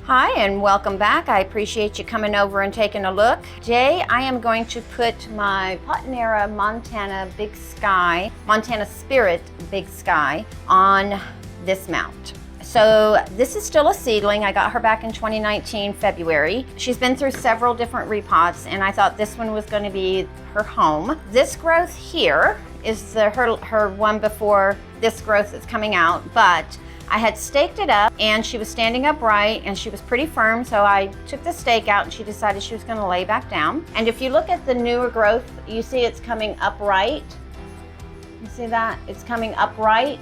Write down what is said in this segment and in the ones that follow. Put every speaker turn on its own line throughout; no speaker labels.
Hi and welcome back. I appreciate you coming over and taking a look. Today I am going to put my Potnera Montana Spirit Big Sky on this mount. So this is still a seedling. I got her back in 2019 February. She's been through several different repots and I thought this one was going to be her home. This growth here is her one before this growth that's coming out, but I had staked it up and she was standing upright and she was pretty firm, so I took the stake out and she decided she was going to lay back down. And if you look at the newer growth, you see it's coming upright. You see that? It's coming upright,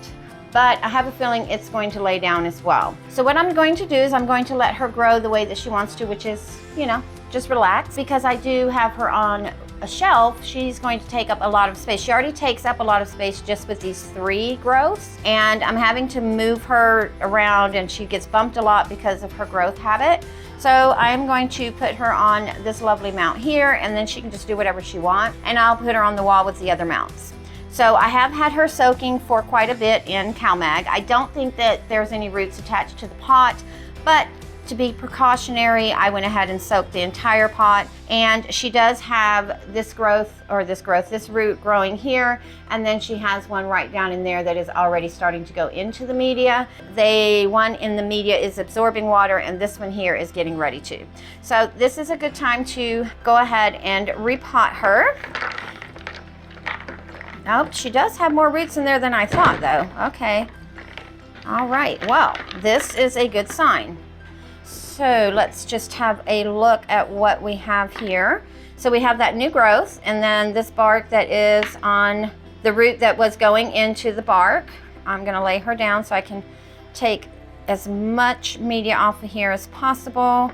but I have a feeling it's going to lay down as well. So what I'm going to do is I'm going to let her grow the way that she wants to, which is, you know, just relax. Because I do have her on a shelf, she's going to take up a lot of space. She already takes up a lot of space just with these 3 growths, and I'm having to move her around and she gets bumped a lot because of her growth habit. So I'm going to put her on this lovely mount here, and then she can just do whatever she wants, and I'll put her on the wall with the other mounts. So I have had her soaking for quite a bit in CalMag. I don't think that there's any roots attached to the pot, but to be precautionary, I went ahead and soaked the entire pot. And she does have this root growing here, and then she has one right down in there that is already starting to go into the media. The one in the media is absorbing water, and this one here is getting ready to. So this is a good time to go ahead and repot her. Nope, she does have more roots in there than I thought though. Okay, all right, well, this is a good sign. So let's just have a look at what we have here. So we have that new growth, and then this bark that is on the root that was going into the bark. I'm gonna lay her down so I can take as much media off of here as possible,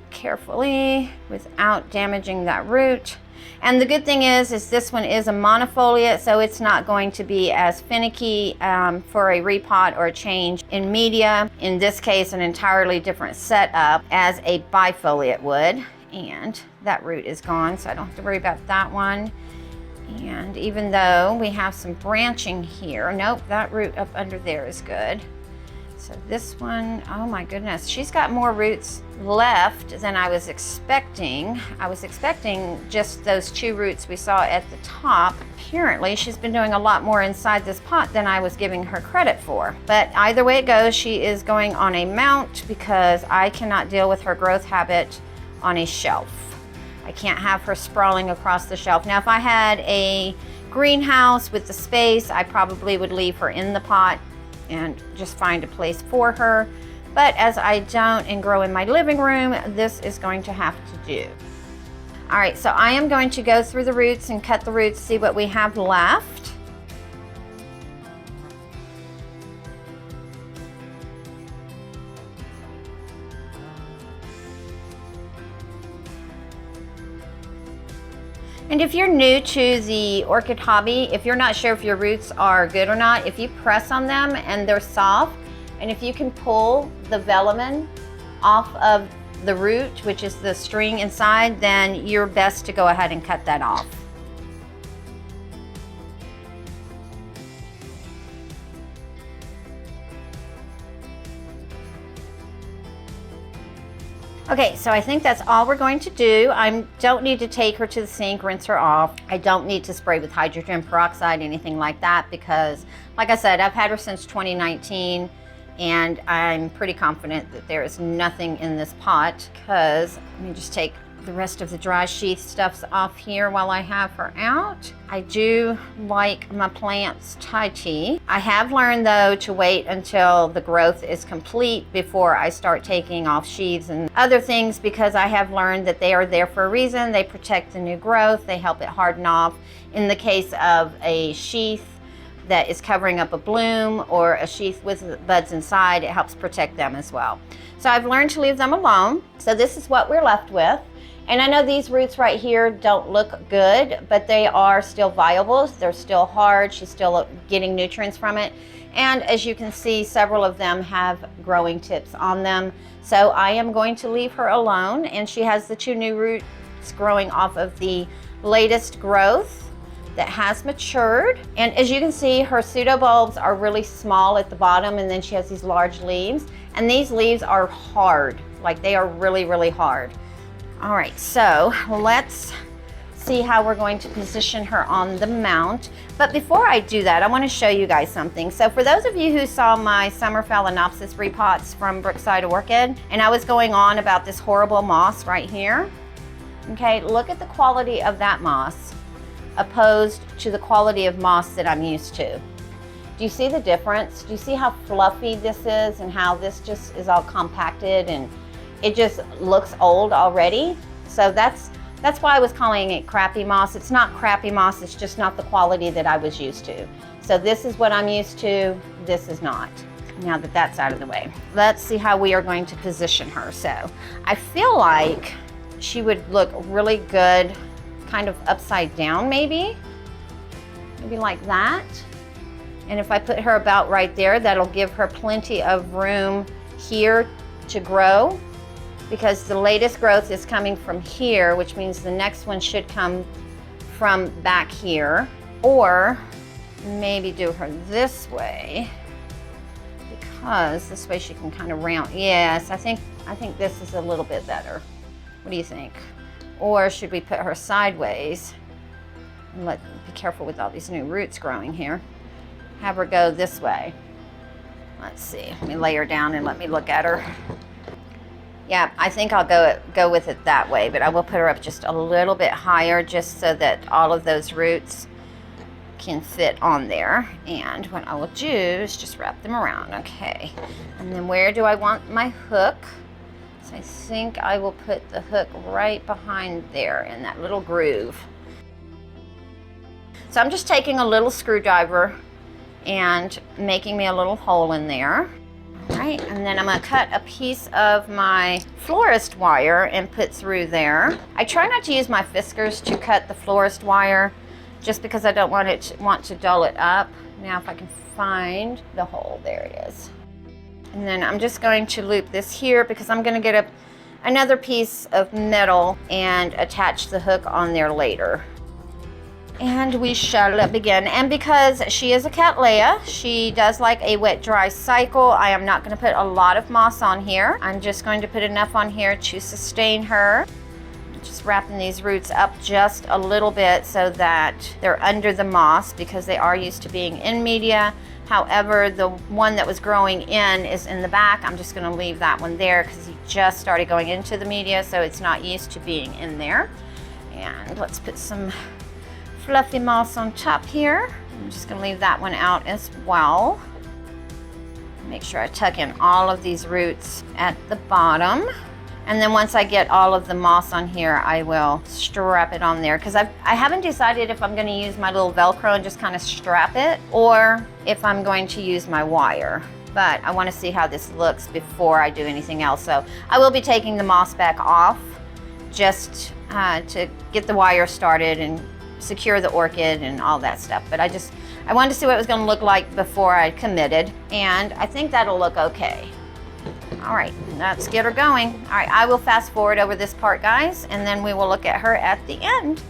carefully, without damaging that root. And the good thing is this one is a monofoliate, so it's not going to be as finicky for a repot or a change in media. In this case, an entirely different setup as a bifoliate would. And that root is gone, so I don't have to worry about that one. And even though we have some branching here, nope, that root up under there is good. So this one, oh my goodness, she's got more roots left than I was expecting. I was expecting just those 2 roots we saw at the top. Apparently, she's been doing a lot more inside this pot than I was giving her credit for. But either way it goes, she is going on a mount because I cannot deal with her growth habit on a shelf. I can't have her sprawling across the shelf. Now, if I had a greenhouse with the space, I probably would leave her in the pot and just find a place for her. But as I don't and grow in my living room, this is going to have to do. All right, so I am going to go through the roots and cut the roots, see what we have left. And if you're new to the orchid hobby, if you're not sure if your roots are good or not, if you press on them and they're soft, and if you can pull the velamen off of the root, which is the string inside, then you're best to go ahead and cut that off. Okay, so I think that's all we're going to do. I don't need to take her to the sink, rinse her off. I don't need to spray with hydrogen peroxide, anything like that, because like I said, I've had her since 2019 and I'm pretty confident that there is nothing in this pot. Because let me just take the rest of the dry sheath stuffs off here while I have her out. I do like my plants tidy. I have learned though to wait until the growth is complete before I start taking off sheaths and other things, because I have learned that they are there for a reason. They protect the new growth, they help it harden off. In the case of a sheath that is covering up a bloom or a sheath with buds inside, it helps protect them as well. So I've learned to leave them alone. So this is what we're left with. And I know these roots right here don't look good, but they are still viable. They're still hard. She's still getting nutrients from it. And as you can see, several of them have growing tips on them. So I am going to leave her alone. And she has the 2 new roots growing off of the latest growth that has matured. And as you can see, her pseudobulbs are really small at the bottom, and then she has these large leaves. And these leaves are hard. Like they are really, really hard. All right, so let's see how we're going to position her on the mount. But before I do that, I want to show you guys something. So for those of you who saw my summer Phalaenopsis repots from Brookside Orchid, and I was going on about this horrible moss right here, okay, look at the quality of that moss opposed to the quality of moss that I'm used to. Do you see the difference? Do you see how fluffy this is and how this just is all compacted and it just looks old already? So that's why I was calling it crappy moss. It's not crappy moss, it's just not the quality that I was used to. So this is what I'm used to, this is not. Now that that's out of the way, let's see how we are going to position her. So I feel like she would look really good kind of upside down, maybe like that. And if I put her about right there, that'll give her plenty of room here to grow, because the latest growth is coming from here, which means the next one should come from back here. Or maybe do her this way, because this way she can kind of round. Yes, I think this is a little bit better. What do you think? Or should we put her sideways and be careful with all these new roots growing here. Have her go this way. Let's see, let me lay her down and let me look at her. Yeah, I think I'll go with it that way, but I will put her up just a little bit higher just so that all of those roots can fit on there. And what I will do is just wrap them around, okay. And then where do I want my hook? So I think I will put the hook right behind there in that little groove. So I'm just taking a little screwdriver and making me a little hole in there. All right, and then I'm gonna cut a piece of my florist wire and put through there. I try not to use my fiskars to cut the florist wire just because I don't want to dull it up. Now if I can find the hole, there it is. And then I'm just going to loop this here because I'm gonna get another piece of metal and attach the hook on there later. And we shall begin. And because she is a cattleya, she does like a wet dry cycle. I am not going to put a lot of moss on here. I'm just going to put enough on here to sustain her. Just wrapping these roots up just a little bit so that they're under the moss because they are used to being in media. However, the one that was growing in is in the back. I'm just going to leave that one there because he just started going into the media, so it's not used to being in there. And let's put some fluffy moss on top here. I'm just going to leave that one out as well. Make sure I tuck in all of these roots at the bottom. And then once I get all of the moss on here, I will strap it on there because I haven't decided if I'm going to use my little Velcro and just kind of strap it or if I'm going to use my wire. But I want to see how this looks before I do anything else. So I will be taking the moss back off just to get the wire started and secure the orchid and all that stuff. But I wanted to see what it was going to look like before I committed, and I think that'll look okay. All right, let's get her going. All right, I will fast forward over this part, guys, and then we will look at her at the end.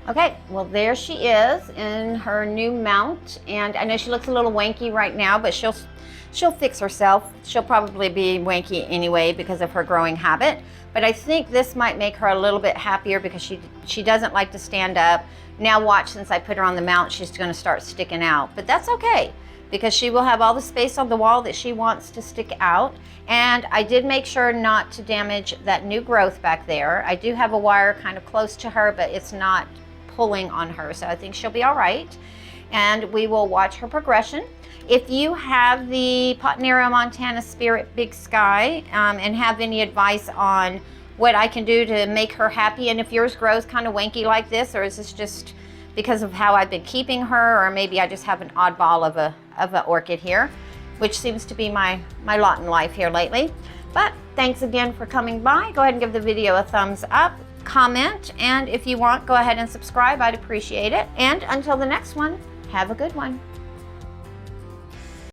Okay, well there she is in her new mount, and I know she looks a little wanky right now, but she'll fix herself. She'll probably be wanky anyway because of her growing habit, but I think this might make her a little bit happier because she doesn't like to stand up. Now watch, since I put her on the mount, she's going to start sticking out, but that's okay because she will have all the space on the wall that she wants to stick out. And I did make sure not to damage that new growth back there. I do have a wire kind of close to her, but it's not pulling on her, so I think she'll be all right. And we will watch her progression. If you have the Potnera Montana Spirit Big Sky and have any advice on what I can do to make her happy, and if yours grows kind of wanky like this, or is this just because of how I've been keeping her, or maybe I just have an oddball of a orchid here, which seems to be my lot in life here lately. But thanks again for coming by. Go ahead and give the video a thumbs up, comment, and if you want, go ahead and subscribe. I'd appreciate it. And until the next one, have a good one.